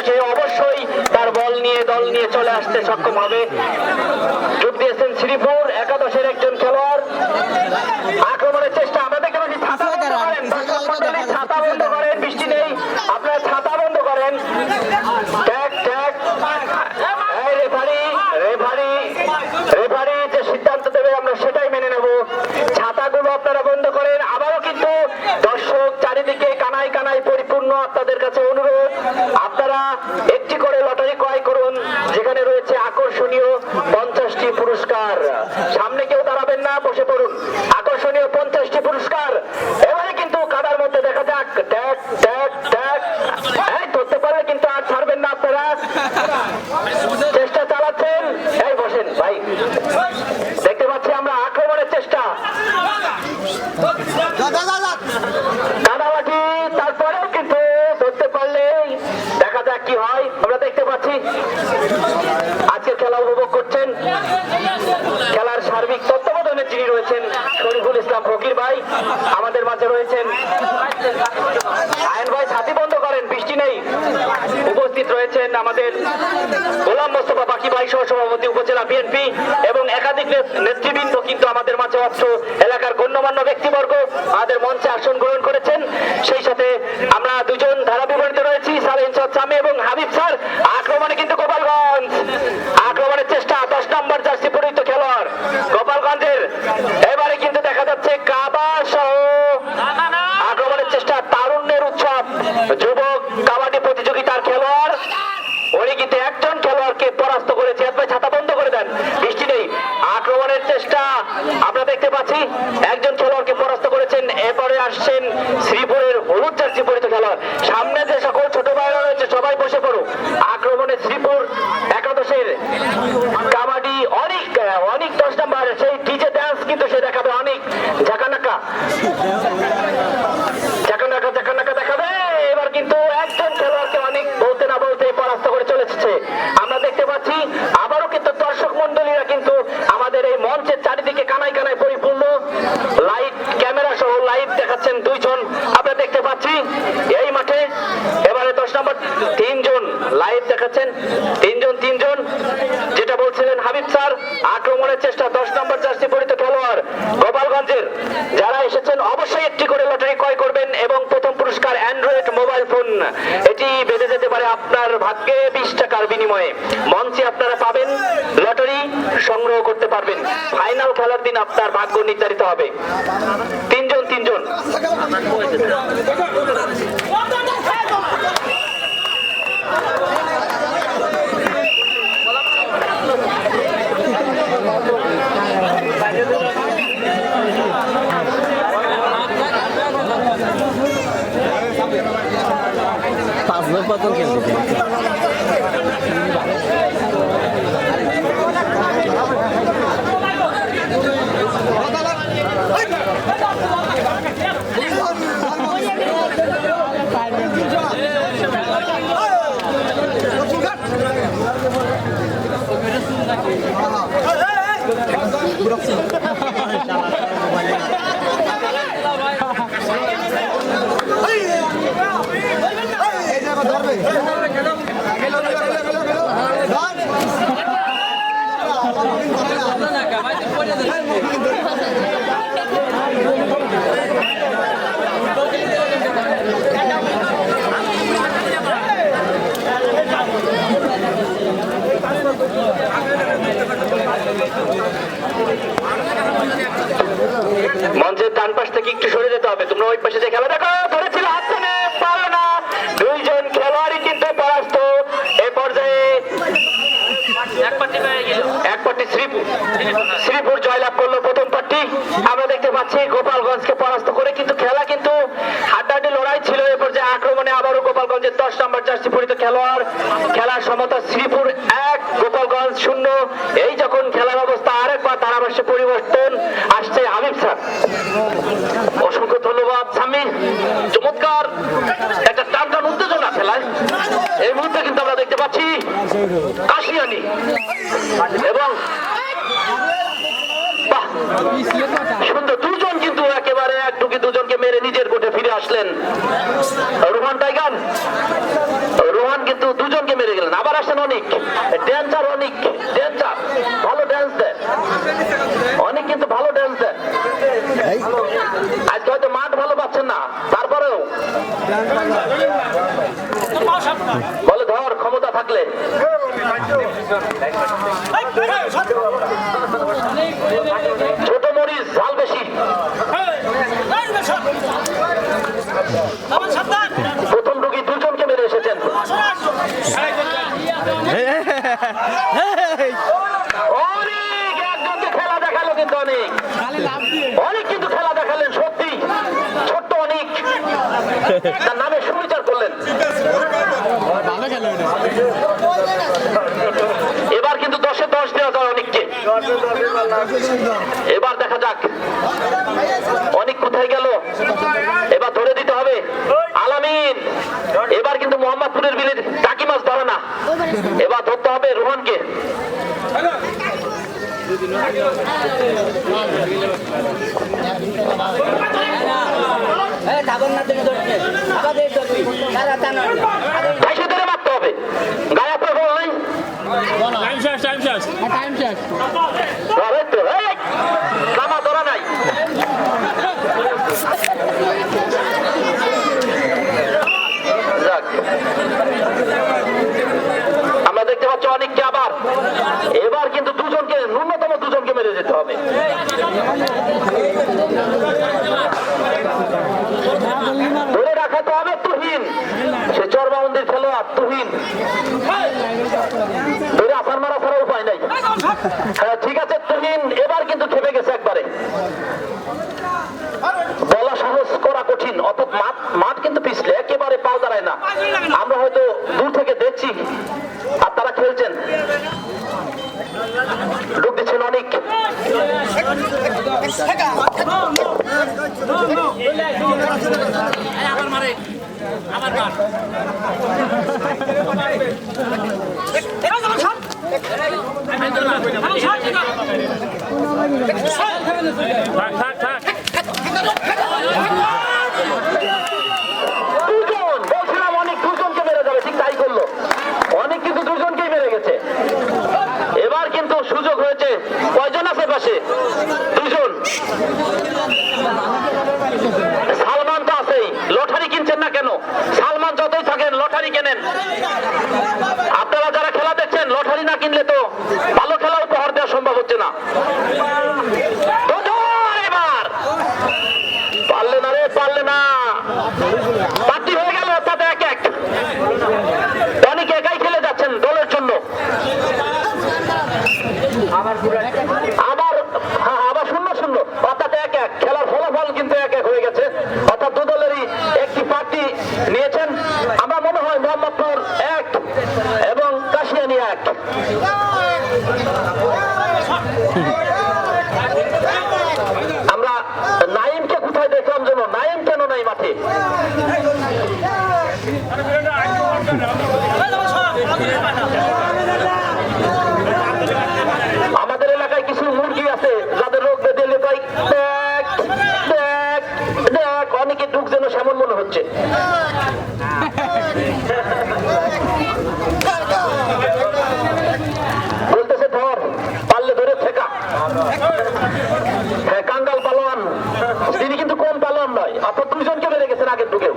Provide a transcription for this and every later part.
সে অবশ্যই তার বল নিয়ে দল নিয়ে চলে আসতে সক্ষম হবে। যোগ দিয়েছেন শ্রীপুর একাদশের একজন খেলোয়াড়। আক্রমণের চেষ্টা, আমরা দেখতে পাচ্ছি ছাতা বন্ধ করেন, ছাতা বন্ধ করেন, বৃষ্টি নেই, আপনারা ছাতা বন্ধ করেন। রেফারি যে সিদ্ধান্ত দেবে আমরা সেটাই মেনে নেব। ছাতাগুলো আপনারা বন্ধ করেন। আবারও কিন্তু দর্শক চারিদিকে কানায় কানায় পরিপূর্ণ। আপনাদের কাছে অনুরোধ, আপনারা একটি করে লটারি ক্রয় করুন, যেখানে রয়েছে আকর্ষণীয় 50টি পুরস্কার। সামনে কেউ দাঁড়াবেন না, বসে পড়ুন। আকর্ষণীয় 50টি পুরস্কার। এবারে কিন্তু কাদার মধ্যে দেখা যাক। ট্যাগ ট্যাগ ট্যাগ, ধরতে পারলে কিন্তু আর ছাড়বেন না আপনারা। চেষ্টা চালাচ্ছেন। এই বসেন ভাই, দেখতে পাচ্ছি আমরা আক্রমণের চেষ্টা। কাদামাটি, তারপরেও কিন্তু ধরতে পারলে দেখা যাক কি হয়। আমরা দেখতে পাচ্ছি আজকের খেলা উপভোগ করছেন খেলার সার্বিক তত্ত্বাবধানে যিনি রয়েছেন শরীফুল ইসলাম ফকির ভাই, আমাদের মাঝে রয়েছেন আয়ন ভাই। ছাতি বন্ধ করেন, বৃষ্টি নেই। উপস্থিত রয়েছেন আমাদের গোলাম মোস্তফা বাকি ভাই, সহসভাপতি উপজেলা বিএনপি, এবং একাধিক নেতৃবৃন্দ কিন্তু আমাদের মাঝে অত্র এলাকার গণ্যমান্য ব্যক্তিবর্গ আমাদের মঞ্চে আসন গ্রহণ করেছেন। সেই সাথে আমরা দুজন ধারা বিবরণীতে রয়েছি, স্যার ইনসাদ সামি এবং হাবিব স্যার। আক্রমণে কিন্তু গোপালগঞ্জ, আক্রমণের চেষ্টা 10 নম্বর জার্সি পরিহিত খেলোয়াড় গোপালগঞ্জের। এবারে কিন্তু দেখা যাচ্ছে কাবা সহ আক্রমণের চেষ্টা। তারুণ্যের উৎসব যুবক কাবাডি প্রতিযোগিতার খেলোয়াড়, উনি কিন্তু একজন খেলোয়াড়কে পরাস্ত করেছে। ছাতা বন্ধ করে দেন, বৃষ্টি নেই। আক্রমণের চেষ্টা আমরা দেখতে পাচ্ছি, একজন খেলোয়াড়কে পরাস্ত করেছেন। এরপরে আসছেন শ্রীপুরের হলুদ জার্সি পরিহিত খেলোয়াড়। সামনে যে সকল ছোট ভাইরা রয়েছে সবাই বসে পড়ুক। আক্রমণে শ্রীপুর একাদশের কাবাডি অনেক 10 নম্বর সেই ডিজে ডান্স কিন্তু সে দেখাবে। অনেক ঝাঁকানাকা দেখাবে। এবার কিন্তু একজন খেলোয়াড়কে অনেক বলতে না বলতে পরাস্ত করে চলে এসেছে। আমরা দেখতে পাচ্ছি আবারও কিন্তু দর্শক মন্ডলীরা কিন্তু আমাদের এই মঞ্চের চারিদিকে কানায় কানায় পরিপূর্ণ। লাইট ক্যামেরা সহ লাইভ দেখাচ্ছেন দুইজন, আমরা দেখতে পাচ্ছি এই মাঠে। এবারে 10 নম্বর 3 জন লাইভ দেখাচ্ছেন, 3 জন যেটা বলছিলেন হাবিব স্যার। আক্রমণের চেষ্টা 10 নম্বর জার্সি পরিহিত খেলোয়াড় গোপালগঞ্জের। যারা এসেছেন অবশ্যই একটি করে লটারি ক্রয় করবেন, এবং প্রথম পুরস্কার অ্যান্ড্রয়েড মোবাইল ফোন। এটি বেঁধে যেতে পারে আপনার ভাগ্যে 20 টাকার বিনিময়ে। মঞ্চে আপনারা পাবেন, লটারি সংগ্রহ করতে পারবেন। ফাইনাল খেলার দিন আপনার ভাগ্য নির্ধারিত হবে। 3 জন। পতন খেলতে মঞ্চের ডান পাশ থেকে একটু সরে যেতে হবে। তোমরা ওই পাশে যে খেলা দেখো, ধরেছিল হাত টেনে পারল না। 2 জন খেলোয়াড়ই কিন্তু পরাস্ত। এই পর্যায়ে এক পার্টি শ্রীপুর জয়লাভ করলো প্রথম পার্টি। আমরা দেখতে পাচ্ছি গোপালগঞ্জকে পরাস্ত করে কিন্তু খেলা কিন্তু হাড্ডাহাড্ডি লড়াই ছিল। এই পর্যায়ে আক্রমণে আবারও গোপালগঞ্জের 10 নম্বর জার্সি পরিহিত খেলোয়াড়। খেলার সমতা শ্রীপুর 1, গোপালগঞ্জ 0। এই যখন খেলার অবস্থা আরেকবার ধারাভাষ্যে পরিবর্তন আসছে হাবিব স্যার। অসংখ্য ধন্যবাদ সামি, চমৎকার একটা টান উত্তেজনা খেলায়। এই মুহূর্তে কিন্তু আমরা দেখতে পাচ্ছি কাশিয়ানি এবং সুন্দর 2 জন কিন্তু একেবারে একটুকি 2 জনকে মেরে নিজের কোর্টে ফিরে আসলেন। রোহান টাইগার, রোহান কিন্তু 2 জন মেরে গেলেন। আবার আসেন অনেক ড্যান্সার, অনেক ড্যান্সার, ভালো ড্যান্স দেন অনেক, কিন্তু ভালো ড্যান্স দেন। আজকে হয়তো মাঠ ভালো পাচ্ছেন না, তারপরেও বলে ধর ক্ষমতা থাকলে। ছোট মরিচ ঝাল বেশি। প্রথম রোগী দুজনকে মেরে এসেছেন। অনেক একজনকে খেলা দেখালো, কিন্তু অনেক অনেক কিন্তু খেলা দেখালেন সত্যি। ছোট্ট অনেক তার নামে সুবিচার করলেন। এবার কিন্তু 10-এ 10 দেওয়া যায় অনেককে। এবার দেখা যাক অনেক কোথায় গেল, এবার ধরে দিতে হবে। আলামিন এবার কিন্তু মোহাম্মদপুরের বিলে টাকি মাছ ধরে না, এবার ধরতে হবে রোহনকে। ভাইসে ধরে মারতে হবে, গায়ে আপনার বল নাই। ধরে তো, এই, কামা ধরা নাই। যাক, আমরা দেখতে পাচ্ছি অনেককে আবার। এবার কিন্তু দুজনকে, ন্যূনতম দুজনকে মেরে যেতে হবে। ধরে রাখাতে হবে তুহিন, সে চরবাউন্দির খেলোয়াড় তুহিন। ধরে আসার মারা ছাড়া উপায় নাই। হ্যাঁ ঠিক আছে তুহিন, এবার কিন্তু খেপে গেছে একবারে। বলা সাহস করা কঠিন, অত মাঠ কিন্তু পিছলে একেবারে পাও দাঁড়ায় না। আমরা হয়তো দূর থেকে দেখছি আর তারা খেলছেন। ঢুক দিচ্ছেন অনেক। দুজন বলছিলাম অনেক দুজনকে মেরে যাবে, ঠিক তাই করলো। অনেক কিন্তু দুজনকেই মেরে গেছে। এবার কিন্তু সুযোগ হয়েছে। কয়জন আছে পাশে? দুজন। সালমান তো আছেই। লটারি কিনছেন না কেন? সালমান যতই থাকেন লটারি কেনেন। আপনারা যারা খেলা দেখছেন, লটারি না কিনলে তো ভালো খেলা উপহার দেওয়া সম্ভব হচ্ছে না। এবার পারলে না রে, পারলে না। পার্টি হয়ে গেল, তাতে 1-1। অনেক একাই খেলে যাচ্ছেন দলের জন্য। আবার 0-0, অর্থাৎ 1-1। খেলার ফলাফল কিন্তু 1-1 হয়ে গেছে, অর্থাৎ দু দলেরই একটি পার্টি নিয়েছেন। আমার মনে হয় মোহাম্মদপুর 1 এবং কাশিয়ানী 1। আমরা নাইমকে কোথায় দেখলাম যেন? নাইম কেন নাই মাঠে? আমাদের এলাকায় কিছু মুরগি আছে যাদের রোগ বেঁধে পাই, দেখ অনেকে ঢুক যেন সেমন মনে হচ্ছে। বলতেছে ধর, পারলে ধরে ঠেকা। হ্যাঁ, কাঙ্গাল পালোয়ান, তিনি কিন্তু কোন পালোয়ান নয়, অর্থাৎ দুইজনকে মেরে গেছেন আগের ঢুকেও।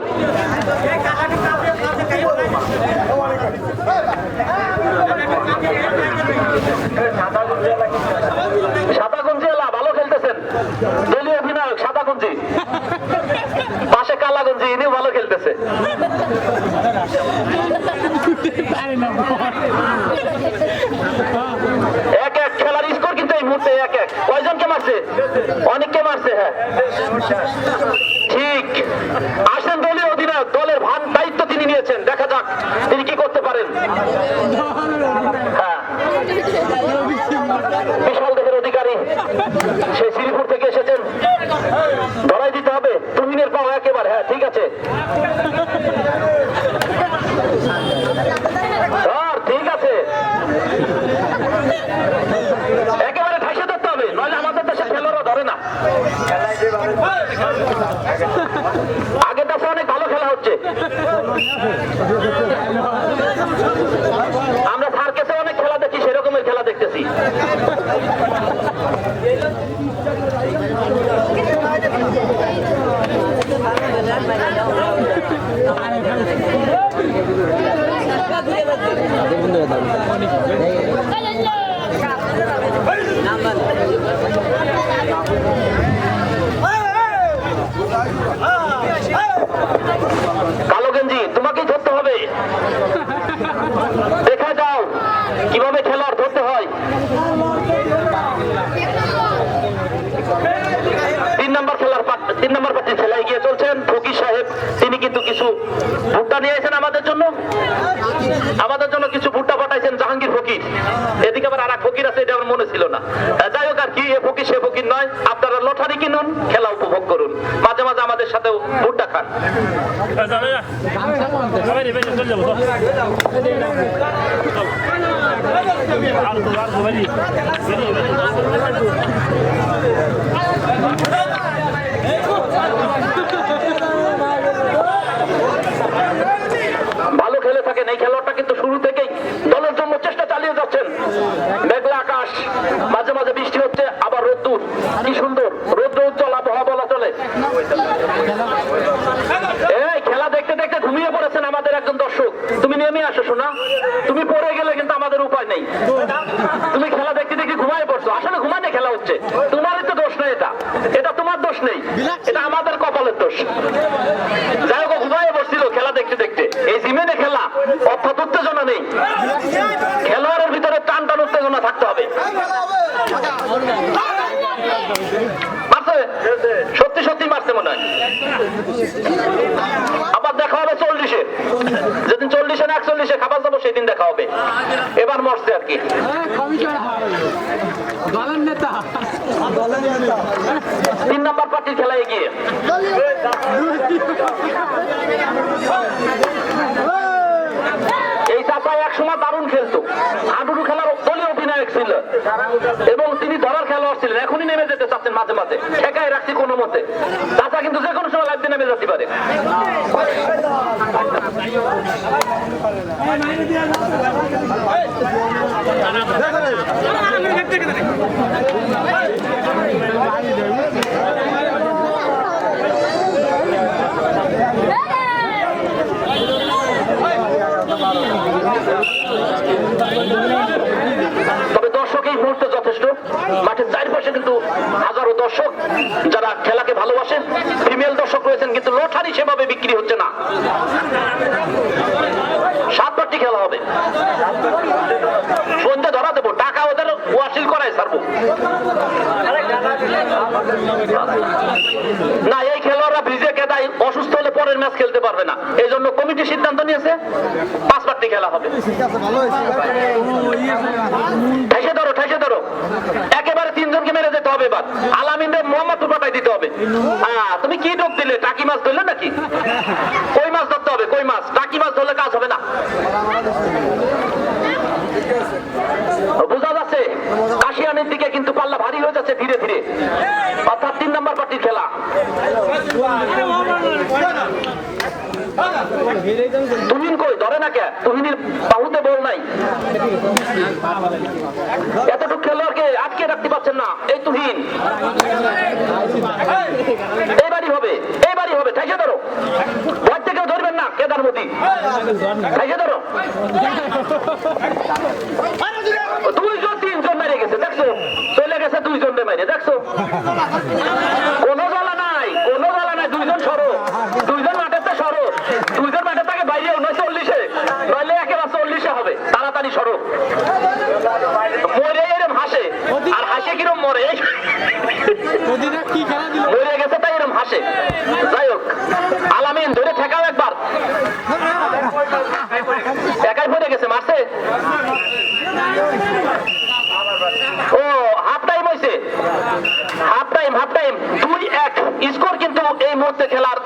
সাদাগঞ্জি এলা ভালো খেলতেছেন, দলীয় অধিনায়ক সাদাগঞ্জি। পাশে কালাগঞ্জি, ইনিও ভালো খেলতেছে। 1-1 খেলার স্কোর কিন্তু এই মুহূর্তে 1-1। কয়জনকে মারছে? অনেককে মারছে। হ্যাঁ ঠিক। আসেন দলীয় অধিনায়ক, দলের দায়িত্ব তিনি নিয়েছেন, দেখা যাক তিনি কি করতে পারেন। হ্যাঁ, বিশাল দেহের অধিকারী, সেই শ্রীপুর থেকে এসেছেন। ধরাই দিতে হবে তুমিনের পাও একেবারে। হ্যাঁ ঠিক আছে, ঠিক আছে, একেবারে ঠাইসে ধরতে হবে, নইলে আমাদের দেশে খেলোয়াড়রা ধরে না। আগের দেশে অনেক ভালো খেলা হচ্ছে। কালো গেঞ্জি তোমাকেই ধরতে হবে, দেখা যাও কিভাবে খেলোয়াড় ধরতে হয়। 3 নম্বর পার্টির খেলা এগিয়ে চলছেন ফকির সাহেব। তিনি কিন্তু কিছু ভুট্টা নিয়ে এসেছেন আমাদের জন্য কিছু ভুট্টা পাঠাইছেন জাহাঙ্গীর ফকির। এদিকে আবার আর এক ফকির আছে, এটা আমার মনে ছিল না। যাই হোক আর কি, এ ফকির সে ফকির নয়। আপনারা লটারি কিনুন, খেলা উপভোগ করুন, মাঝে মাঝে আমাদের সাথেও ভুট্টা খান। ভালো খেলে থাকেন, এই খেলোয়াড়টা কিন্তু শুরু থেকেই দলের জন্য চেষ্টা চালিয়ে যাচ্ছেন। মেঘলা আকাশ, মাঝে মাঝে বৃষ্টি হচ্ছে, আবার রোদ্দুর, কি সুন্দর রৌদ্র উজ্জ্বল আবহাওয়া বলা চলে। এই খেলা দেখতে দেখতে ঘুমিয়ে পড়েছেন আমাদের একজন দর্শক। তুমি নেমে আসো শোনা, তুমি পড়ে গেলে কিন্তু আমাদের উপায় নেই। তুমি খেলা দেখতে দেখতে ঘুমায় পড়ছো, আসলে ঘুমানে খেলা হচ্ছে, তোমারই তো দোষ নেই। এটা তোমার দোষ নেই, এটা আমাদের কপালের দোষ। যাই হোক, ঘুমায় পড়ছিল খেলা দেখতে দেখতে। এই জিমেনে খেলা অর্থাৎ উত্তেজনা নেই, খেলোয়াড়ের ভিতরে টান টান উত্তেজনা থাকতে হবে। মারছে, সত্যি সত্যি মারছে মনে হয়। আবার দেখা হবে 40-এ, যেদিন 40-এ না 41-এ খাবার যাবো সেদিন দেখা হবে। এবার মরছে আর কি। 3 নম্বর পার্টির খেলা এগিয়ে। এই চাচা এক সময় দারুণ খেলতো, হাডুডু খেলার দলীয় অধিনায়ক ছিল এবং তিনি ধরার খেলোয়াড় ছিলেন। এখনই নেমে যেতে চাচ্ছেন মাঝে মাঝে, ঠেকায় রাখছি কোনো মতে। চাচা কিন্তু যে কোনো সময় লাইফে নেমে যেতে পারে। তবে দর্শক এই মুহূর্তে যথেষ্ট। মাঠের চারপাশে কিন্তু হাজারো দর্শক যারা খেলাকে ভালোবাসে, ফিমেল দর্শক রয়েছেন, কিন্তু লটারি সেভাবে বিক্রি হচ্ছে না। 7 পার্টি খেলা হবে, সন্ধ্যে ধরা দেবো, টাকা ওদের ওয়াসিল করায় ছাড়বো না। এই খেলোয়াড়রা ভিজে কেদায় অসুস্থ হলে পরের ম্যাচ খেলতে পারবে না, এই জন্য কমিটি সিদ্ধান্ত নিয়েছে 5 পার্টি খেলা হবে। ঠেসে ধরো, একেবারে 3 জনকে মেরে যেতে হবে। এবার আলামিনদের মোহাম্মদপুর পাঠাই দিতে হবে। তুমি কি ডোক দিলে? টাকি মাছ ধরলে নাকি? কই মাছ ধরতে হবে, কই মাছ। টাকি মাছ ধরলে কাজ হবে না, বোঝা যাচ্ছে। কাশিয়ানির দিকে কিন্তু পাল্লা ভারী হয়ে যাচ্ছে ধীরে ধীরে, অর্থাৎ 3 নম্বর পার্টির খেলা। তুহিন কই, ধরে না কে? তুহিনের বাহুতে বল নাই, এতটুকু খেলোয়াড়কে আটকে রাখতে পারছেন না। এই তুহিন, এইবারই হবে, এইবারই হবে। ঠেসে ধরো, ভয় থেকেও ধরবেন না। কেদার মোদী, ঠেসে ধরো। 2 জন 3 জন মেরে গেছে, দেখছো? চলে গেছে 2 জন মেরে, দেখছো? কোনো জ্বালা নাই, কোনো জ্বালা নাই। 2 জন সরো, 2 জন মাঠের তো সরো, 2 জন মাঠের থেকে বাইরেও নয় 40-এ, নইলে একেবারে 40-এ হবে। তাড়াতাড়ি সরো। মরে এরম হাসে, আর হাসে কিরম মরে, মরে গেছে তাই এরম হাসে। যাই হোক, আলামিন ধরে ঠেকাও একবার। একাই পড়ে গেছে, মারছে। ও হাফ টাইম হয়েছে, হাফ টাইম 2-1 স্কোর কিন্তু এই মুহূর্তে খেলার